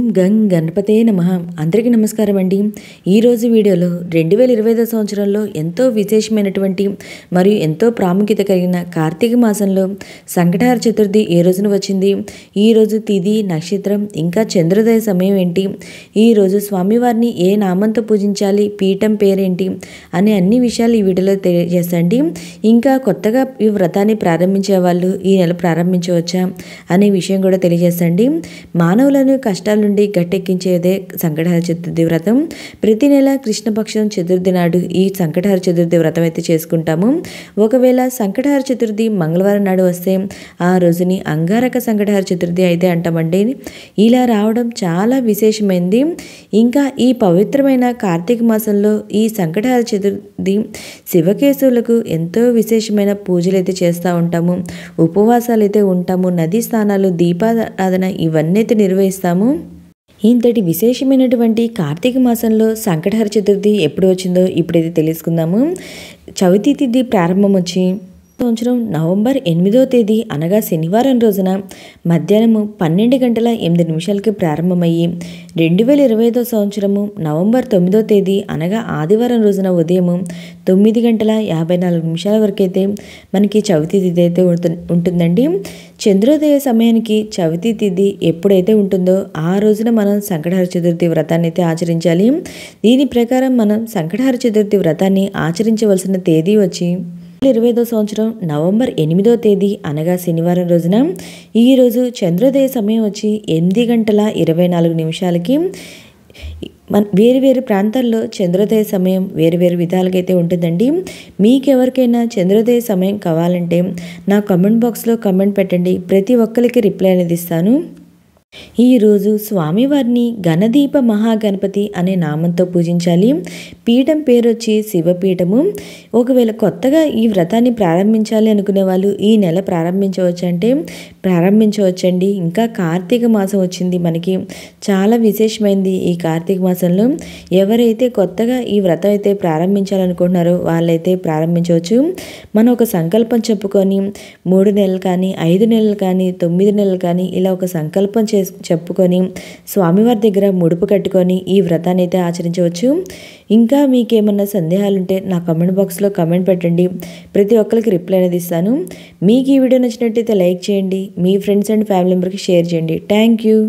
గం గణపతే నమః. అందరికీ నమస్కారం అండి. ఈరోజు వీడియోలో 2025 సంవత్సరంలో ఎంతో విశేషమైనటువంటి మరియు ఎంతో ప్రాముఖ్యత కలిగిన కార్తీక మాసంలో సంకటహర చతుర్థి ఏ రోజున వచ్చింది, ఈరోజు తిథి నక్షత్రం ఇంకా చంద్రోదయ సమయం ఏంటి, ఈరోజు స్వామివారిని ఏ నామంతో పూజించాలి, పీఠం పేరేంటి అనే అన్ని విషయాలు ఈ వీడియోలో తెలియజేస్తండి. ఇంకా కొత్తగా ఈ వ్రతాన్ని ప్రారంభించే వాళ్ళు ఈ నెల ప్రారంభించవచ్చా అనే విషయం కూడా తెలియజేస్తండి. మానవులను కష్టాల నుండి గట్టెక్కించేదే సంకటహర చతుర్థి వ్రతం. ప్రతి నెల కృష్ణపక్షం చతుర్థి నాడు ఈ సంకటహర చతుర్థి వ్రతం అయితే చేసుకుంటాము. ఒకవేళ సంకటహర చతుర్థి మంగళవారం నాడు వస్తే ఆ రోజుని అంగారక సంకటహర చతుర్థి అయితే అంటామండి. ఇలా రావడం చాలా విశేషమైంది. ఇంకా ఈ పవిత్రమైన కార్తీక మాసంలో ఈ సంకటహర చతుర్థి శివకేశవులకు ఎంతో విశేషమైన పూజలు అయితే చేస్తూ ఉంటాము, ఉపవాసాలు అయితే ఉంటాము, నదీ స్నానాలు, దీపారాధన ఇవన్నీ అయితే నిర్వహిస్తాము. ఇంతటి విశేషమైనటువంటి కార్తీక మాసంలో సంకటహర చతుర్థి ఎప్పుడు వచ్చిందో ఇప్పుడైతే తెలుసుకుందాము. చవితి తిథి ప్రారంభం వచ్చి సంవత్సరం నవంబర్ 8వ తేదీ అనగా శనివారం రోజున మధ్యాహ్నము 12 గంటల 8 నిమిషాలకి ప్రారంభమయ్యి 2025 సంవత్సరము నవంబర్ 9వ తేదీ అనగా ఆదివారం రోజున ఉదయము 9 గంటల 54 నిమిషాల వరకు అయితే మనకి చవితి తిథి అయితే ఉంటుందండి. చంద్రోదయ సమయానికి చవితి తిథి ఎప్పుడైతే ఉంటుందో ఆ రోజున మనం సంకటహర చతుర్థి వ్రతాన్ని అయితే ఆచరించాలి. దీని ప్రకారం మనం సంకటహర చతుర్థి వ్రతాన్ని ఆచరించవలసిన తేదీ వచ్చి 2025 సంవత్సరం నవంబర్ 8వ తేదీ అనగా శనివారం రోజున. ఈరోజు చంద్రోదయ సమయం వచ్చి 8 గంటల 24 నిమిషాలకి. వేరు వేరు ప్రాంతాల్లో చంద్రోదయ సమయం వేరు వేరు విధాలుగా అయితే ఉంటుందండి. మీకెవరికైనా చంద్రోదయ సమయం కావాలంటే నా కామెంట్ బాక్స్లో కామెంట్ పెట్టండి, ప్రతి ఒక్కరికి రిప్లై అనేది ఇస్తాను. ఈరోజు స్వామివారిని గణదీప మహాగణపతి అనే నామంతో పూజించాలి. పీఠం పేరు వచ్చి శివపీఠము. ఒకవేళ కొత్తగా ఈ వ్రతాన్ని ప్రారంభించాలి అనుకునే వాళ్ళు ఈ నెల ప్రారంభించవచ్చండి. ఇంకా కార్తీక మాసం వచ్చింది, మనకి చాలా విశేషమైంది. ఈ కార్తీక మాసంలో ఎవరైతే కొత్తగా ఈ వ్రతం అయితే ప్రారంభించాలనుకుంటున్నారో వాళ్ళైతే ప్రారంభించవచ్చు. మనం ఒక సంకల్పం చెప్పుకొని 3 నెలలు కానీ 5 నెలలు కానీ 9 నెలలు కానీ ఇలా ఒక సంకల్పం చెప్పుకొని స్వామివారి దగ్గర ముడుపు కట్టుకొని ఈ వ్రతాన్ని అయితే ఆచరించవచ్చు. ఇంకా మీకేమన్నా సందేహాలుంటే నా కామెంట్ బాక్స్లో కామెంట్ పెట్టండి, ప్రతి ఒక్కరికి రిప్లై అనేది ఇస్తాను. మీకు ఈ వీడియో నచ్చినట్టయితే లైక్ చేయండి, మీ ఫ్రెండ్స్ అండ్ ఫ్యామిలీ మెంబర్కి షేర్ చేయండి. Thank you.